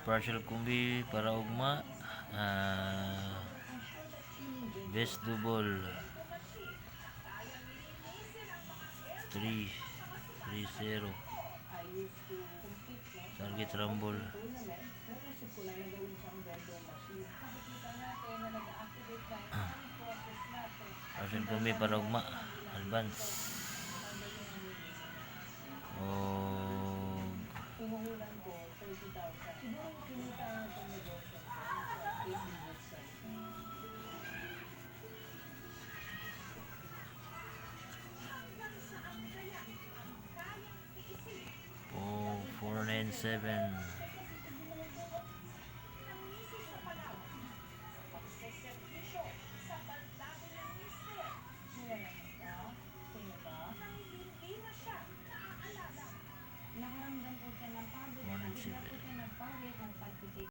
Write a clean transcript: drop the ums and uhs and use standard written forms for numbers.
partial kumbi para ugma. Best double 3-0. Target rumble. Partial kumbi para ugma. Advance. Oh, 497.